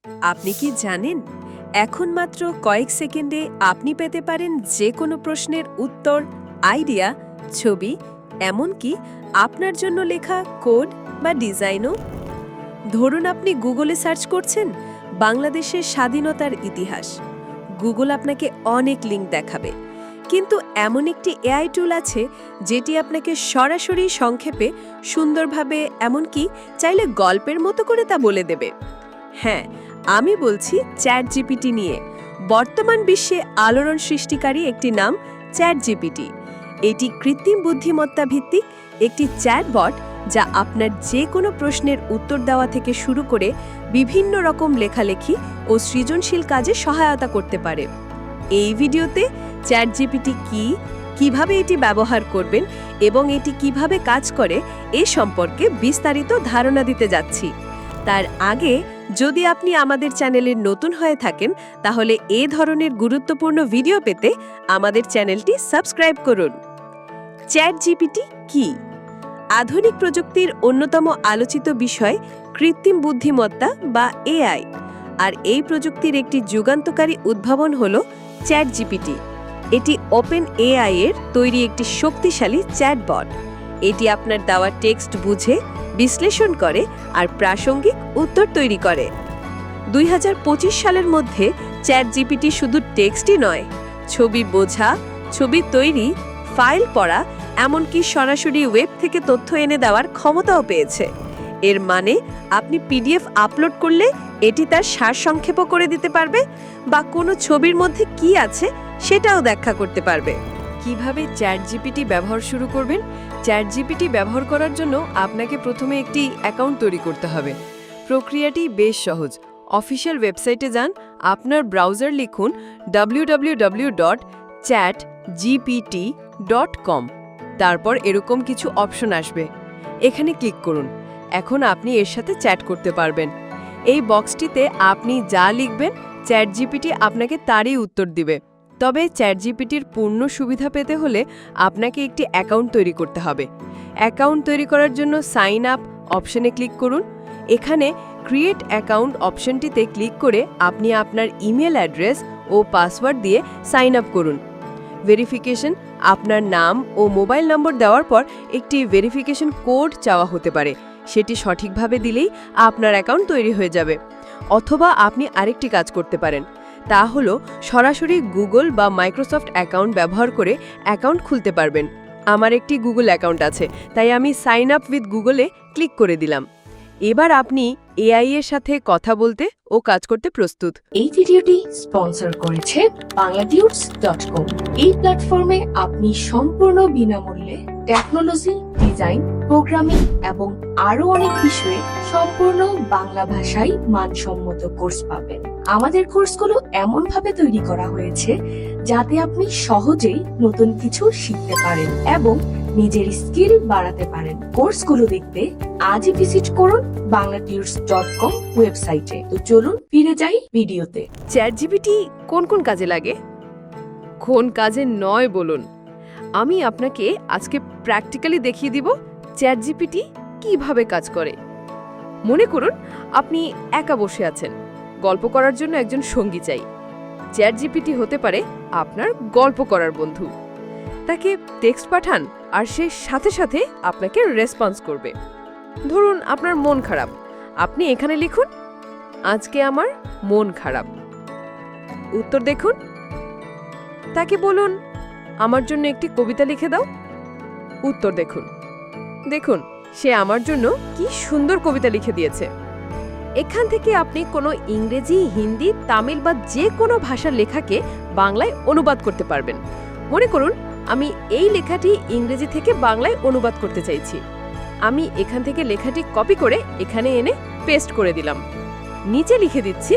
আপনি কি জানেন এখন মাত্র কয়েক সেকেন্ডে আপনি পেতে পারেন যে কোনো প্রশ্নের উত্তর, আইডিয়া, ছবি, এমনকি আপনার জন্য লেখা কোড বা ডিজাইনও। ধরুন আপনি গুগলে সার্চ করছেন বাংলাদেশের স্বাধীনতার ইতিহাস। গুগল আপনাকে অনেক লিঙ্ক দেখাবে, কিন্তু এমন একটি এআই টুল আছে যেটি আপনাকে সরাসরি সংক্ষেপে সুন্দরভাবে, এমনকি চাইলে গল্পের মতো করে তা বলে দেবে। হ্যাঁ, আমি বলছি চ্যাট জিপিটি নিয়ে। বর্তমান বিশ্বে আলোড়ন সৃষ্টিকারী একটি নাম চ্যাট জিপিটি। এটি কৃত্রিম বুদ্ধিমত্তা ভিত্তিক একটি চ্যাটবট যা আপনার যে কোনো প্রশ্নের উত্তর দেওয়া থেকে শুরু করে বিভিন্ন রকম লেখালেখি ও সৃজনশীল কাজে সহায়তা করতে পারে। এই ভিডিওতে চ্যাট জিপিটি কী, কিভাবে এটি ব্যবহার করবেন এবং এটি কিভাবে কাজ করে এ সম্পর্কে বিস্তারিত ধারণা দিতে যাচ্ছি। তার আগে যদি আপনি আমাদের চ্যানেলের নতুন হয়ে থাকেন, তাহলে এ ধরনের গুরুত্বপূর্ণ ভিডিও পেতে আমাদের চ্যানেলটি সাবস্ক্রাইব করুন। চ্যাট জিপিটি কি? আধুনিক প্রযুক্তির অন্যতম আলোচিত বিষয় কৃত্রিম বুদ্ধিমত্তা বা এআই, আর এই প্রযুক্তির একটি যুগান্তকারী উদ্ভাবন হল চ্যাট জিপিটি। এটি ওপেন এআই এর তৈরি একটি শক্তিশালী চ্যাটবট। এটি আপনার দেওয়া টেক্সট বুঝে, বিশ্লেষণ করে আর প্রাসঙ্গিক উত্তর তৈরি করে। 2025 সালের মধ্যে চ্যাট জিপিটি শুধু টেক্সটই নয়, ছবি বোঝা, ছবি তৈরি, ফাইল পড়া, এমনকি সরাসরি ওয়েব থেকে তথ্য এনে দেওয়ার ক্ষমতাও পেয়েছে। এর মানে আপনি পিডিএফ আপলোড করলে এটি তার সারসংক্ষেপও করে দিতে পারবে, বা কোনো ছবির মধ্যে কি আছে সেটাও ব্যাখ্যা করতে পারবে। কিভাবে চ্যাট জিপিটি ব্যবহার শুরু করবেন? চ্যাট জিপিটি ব্যবহার করার জন্য আপনাকে প্রথমে একটি অ্যাকাউন্ট তৈরি করতে হবে। প্রক্রিয়াটি বেশ সহজ। অফিসিয়াল ওয়েবসাইটে যান, আপনার ব্রাউজার লিখুন www.chatgpt.com। তারপর এরকম কিছু অপশন আসবে, এখানে ক্লিক করুন। এখন আপনি এর সাথে চ্যাট করতে পারবেন। এই বক্সটিতে আপনি যা লিখবেন চ্যাট জিপিটি আপনাকে তারই উত্তর দিবে। তবে চ্যাট জিপিটির পূর্ণ সুবিধা পেতে হলে আপনাকে একটি অ্যাকাউন্ট তৈরি করতে হবে। অ্যাকাউন্ট তৈরি করার জন্য সাইন আপ অপশনে ক্লিক করুন। এখানে ক্রিয়েট অ্যাকাউন্ট অপশনটিতে ক্লিক করে আপনি আপনার ইমেল অ্যাড্রেস ও পাসওয়ার্ড দিয়ে সাইন আপ করুন। ভেরিফিকেশন, আপনার নাম ও মোবাইল নম্বর দেওয়ার পর একটি ভেরিফিকেশন কোড চাওয়া হতে পারে। সেটি সঠিকভাবে দিলেই আপনার অ্যাকাউন্ট তৈরি হয়ে যাবে। অথবা আপনি আরেকটি কাজ করতে পারেন, তা হলো সরাসরি গুগল বা মাইক্রোসফট অ্যাকাউন্ট ব্যবহার করে অ্যাকাউন্ট খুলতে পারবেন। আমার একটি গুগল অ্যাকাউন্ট আছে, তাই আমি সাইন আপ উইথ গুগলে ক্লিক করে দিলাম। এবার আপনি এআই এর সাথে কথা বলতে ও কাজ করতে প্রস্তুত। এই ভিডিওটি স্পন্সর করেছে bangladudes.com। এই প্ল্যাটফর্মে আপনি সম্পূর্ণ বিনামূল্যে টেকনোলজি, ডিজাইন, প্রোগ্রামিং এবং আরো অনেক বিষয়ে সম্পূর্ণ বাংলা ভাষায় মানসম্মত কোর্স পাবেন। আমাদের কোর্সগুলো এমন ভাবে তৈরি করা হয়েছে যাতে আপনি সহজেই নতুন কিছু শিখতে পারেন এবং নিজের স্কিল বাড়াতে পারেন। কোর্সগুলো দেখতে আজই ভিজিট করুন bangladudes.com ওয়েবসাইটে। তো চলুন ফিরে যাই ভিডিওতে। চ্যাট জিপিটি কোন কোন কাজে লাগে? কোন কাজে নয় বলুন। আমি আপনাকে আজকে প্র্যাকটিক্যালি দেখিয়ে দিব চ্যাট জিপিটি কিভাবে কাজ করে। মনে করুন আপনি একা বসে আছেন, গল্প করার জন্য একজন সঙ্গী চাই। চ্যাট জিপিটি হতে পারে আপনার গল্প করার বন্ধু। তাকে টেক্সট পাঠান আর সে সাথে সাথে আপনাকে রেসপন্স করবে। ধরুন আপনার মন খারাপ, আপনি এখানে লিখুন আজকে আমার মন খারাপ, উত্তর দেখুন। তাকে বলুন আমার জন্য একটি কবিতা লিখে দাও, উত্তর দেখুন। দেখুন সে আমার জন্য কি সুন্দর কবিতা লিখে দিয়েছে। এখান থেকে আপনি কোনো ইংরেজি, হিন্দি, তামিল বা যে কোনো ভাষার লেখাকে বাংলায় অনুবাদ করতে পারবেন। মনে করুন আমি এই লেখাটি ইংরেজি থেকে বাংলায় অনুবাদ করতে চাইছি। আমি এখান থেকে লেখাটি কপি করে এখানে এনে পেস্ট করে দিলাম। নিচে লিখে দিচ্ছি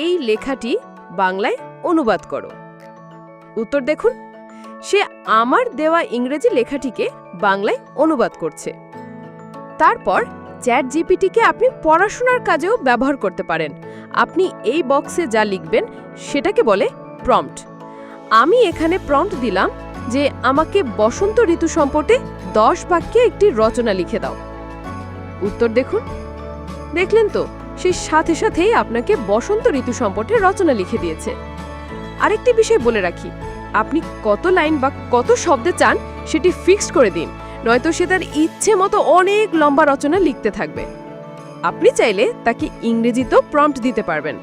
এই লেখাটি বাংলায় অনুবাদ করো, উত্তর দেখুন। সে আমার দেওয়া ইংরেজি লেখাটিকে বাংলায় অনুবাদ করছে। তারপর চ্যাট জিপিটিকে আপনি পড়াশোনার কাজেও ব্যবহার করতে পারেন। আপনি এই বক্সে যা লিখবেন সেটাকে বলে প্রম্পট। আমি এখানে প্রম্পট দিলাম যে আমাকে বসন্ত ঋতু সম্পর্কে 10 বাক্যে একটি রচনা লিখে দাও, উত্তর দেখুন। দেখলেন তো সে সাথে সাথেই আপনাকে বসন্ত ঋতু সম্পর্কে রচনা লিখে দিয়েছে। আরেকটি বিষয় বলে রাখি, আপনি কত লাইন বা কত শব্দে চান সেটি ফিক্সড করে দিন, নয়তো সে তার ইচ্ছে মতো অনেক লম্বা রচনা লিখতে থাকবে। আপনি চাইলে তাকে ইংরেজিতেও প্রম্পট দিতে পারবেন।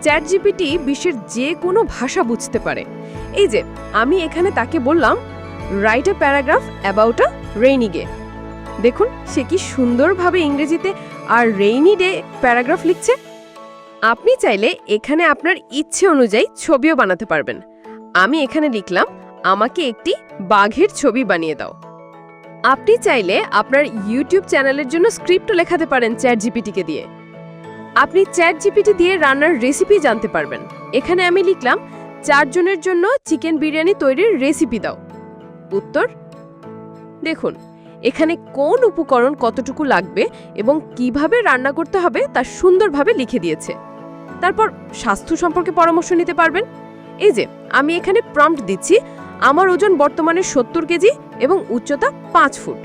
চ্যাটজিপিটি বিশ্বের যে কোনো ভাষা বুঝতে পারে। এই যে আমি এখানে তাকে বললাম, write a paragraph about a rainy day. দেখুন সে কি সুন্দরভাবে ইংরেজিতে আর রেইনি ডে প্যারাগ্রাফ লিখছে। আপনি চাইলে এখানে আপনার ইচ্ছে অনুযায়ী ছবিও বানাতে পারবেন। আমি এখানে লিখলাম, আমাকে একটি বাঘের ছবি বানিয়ে দাও। আপনি চাইলে আপনার ইউটিউব চ্যানেলের জন্য স্ক্রিপ্টও লেখাতে পারেন চ্যাটজিপিটিকে দিয়ে। আপনি চ্যাটজিপিটি দিয়ে রান্নার রেসিপি জানতে পারবেন। এখানে আমি লিখলাম, 4 জনের জন্য চিকেন বিরিয়ানি তৈরির রেসিপি দাও। উত্তর দেখুন, এখানে কোন উপকরণ কতটুকু লাগবে এবং কিভাবে রান্না করতে হবে তা সুন্দরভাবে লিখে দিয়েছে। তারপর স্বাস্থ্য সম্পর্কে পরামর্শ নিতে পারবেন। এই যে আমি এখানে প্রম্পট দিচ্ছি, আমার ওজন বর্তমানে 70 কেজি এবং উচ্চতা 5 ফুট।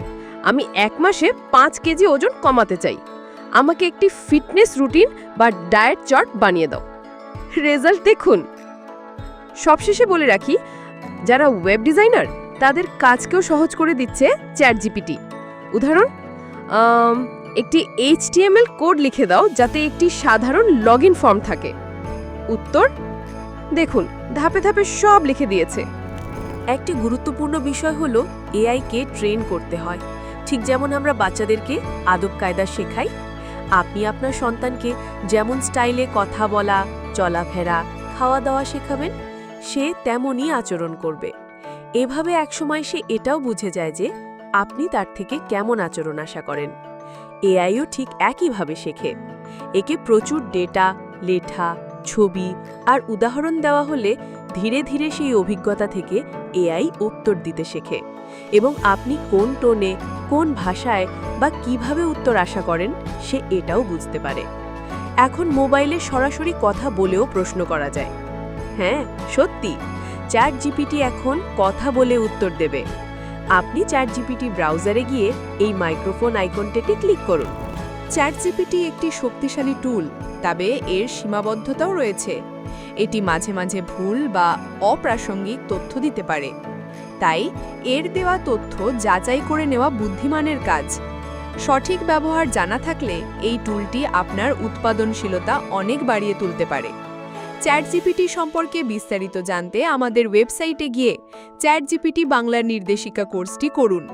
আমি 1 মাসে 5 কেজি ওজন কমাতে চাই। আমাকে একটি ফিটনেস রুটিন বা ডায়েট চার্ট বানিয়ে দাও। রেজাল্ট দেখুন। সবশেষে বলে রাখি, যারা ওয়েব ডিজাইনার তাদের কাজকেও সহজ করে দিচ্ছে চ্যাটজিপিটি। উদাহরণ, একটি HTML কোড লিখে দাও যাতে একটি সাধারণ লগইন ফর্ম থাকে। উত্তর দেখুন, ধাপে ধাপে সব লিখে দিয়েছে। একটি গুরুত্বপূর্ণ বিষয় হলো এআইকে ট্রেন করতে হয়। ঠিক যেমন আমরা বাচ্চাদেরকে আদব কায়দা শেখাই, আপনি আপনার সন্তানকে যেমন স্টাইলে কথা বলা, চলাফেরা, খাওয়া দাওয়া শেখাবেন, সে তেমনই আচরণ করবে। এভাবে একসময় সে এটাও বুঝে যায় যে আপনি তার থেকে কেমন আচরণ আশা করেন। এআইও ঠিক একইভাবে শেখে। একে প্রচুর ডেটা, লেখা, ছবি আর উদাহরণ দেওয়া হলে ধীরে ধীরে সেই অভিজ্ঞতা থেকে এআই উত্তর দিতে শেখে এবং আপনি কোন টোনে, কোন ভাষায় বা কিভাবে উত্তর আশা করেন সে এটাও বুঝতে পারে। এখন মোবাইলে সরাসরি কথা বলেও প্রশ্ন করা যায়। হ্যাঁ, সত্যি, চ্যাটজিপিটি এখন কথা বলে উত্তর দেবে। আপনি চ্যাটজিপিটি ব্রাউজারে গিয়ে এই মাইক্রোফোন আইকনটিতে ক্লিক করুন। চ্যাটজিপিটি একটি শক্তিশালী টুল, তবে এর সীমাবদ্ধতাও রয়েছে। এটি মাঝে মাঝে ভুল বা অপ্রাসঙ্গিক তথ্য দিতে পারে। তাই এর দেওয়া তথ্য যাচাই করে নেওয়া বুদ্ধিমানের কাজ। সঠিক ব্যবহার জানা থাকলে এই টুলটি আপনার উৎপাদনশীলতা অনেক বাড়িয়ে তুলতে পারে। চ্যাটজিপিটি সম্পর্কে বিস্তারিত জানতে আমাদের ওয়েবসাইটে গিয়ে চ্যাটজিপিটি বাংলার নির্দেশিকা কোর্সটি করুন।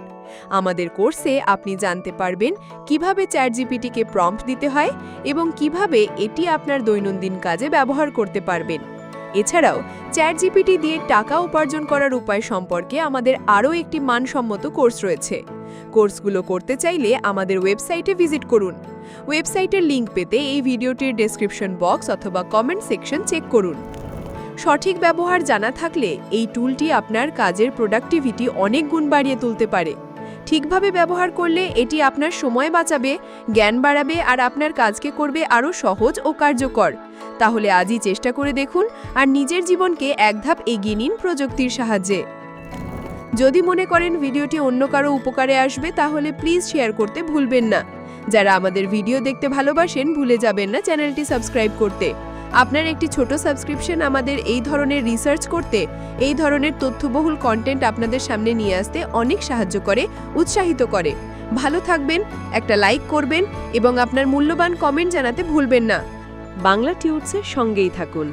আমাদের কোর্সে আপনি জানতে পারবেন কিভাবে চ্যাটজিপিটিকে প্রম্পট দিতে হয় এবং কিভাবে এটি আপনার দৈনন্দিন কাজে ব্যবহার করতে পারবেন। এছাড়াও চ্যাটজিপিটি দিয়ে টাকা উপার্জন করার উপায় সম্পর্কে আমাদের আরও একটি মানসম্মত কোর্স রয়েছে। কোর্সগুলো করতে চাইলে আমাদের ওয়েবসাইটে ভিজিট করুন। ওয়েবসাইটের লিংক পেতে এই ভিডিওটির ডেসক্রিপশন বক্স অথবা কমেন্ট সেকশন চেক করুন। সঠিক ব্যবহার জানা থাকলে এই টুলটি আপনার কাজের প্রোডাক্টিভিটি অনেক গুণ বাড়িয়ে তুলতে পারে। ঠিকভাবে ব্যবহার করলে এটি আপনার সময় বাঁচাবে, জ্ঞান বাড়াবে আর আপনার কাজকে করবে আরও সহজ ও কার্যকর। তাহলে আজই চেষ্টা করে দেখুন আর নিজের জীবনকে এক ধাপ এগিয়ে নিন প্রযুক্তির সাহায্যে। যদি মনে করেন ভিডিওটি অন্য কারো উপকারে আসবে তাহলে প্লিজ শেয়ার করতে ভুলবেন না। যারা আমাদের ভিডিও দেখতে ভালোবাসেন ভুলে যাবেন না চ্যানেলটি সাবস্ক্রাইব করতে। আপনার একটি ছোট সাবস্ক্রিপশন আমাদের এই ধরনের রিসার্চ করতে, এই ধরনের তথ্যবহুল কন্টেন্ট আপনাদের সামনে নিয়ে আসতে অনেক সাহায্য করে, উৎসাহিত করে। ভালো থাকবেন, একটা লাইক করবেন এবং আপনার মূল্যবান কমেন্ট জানাতে ভুলবেন না। বাংলা টিউটসের সঙ্গেই থাকুন।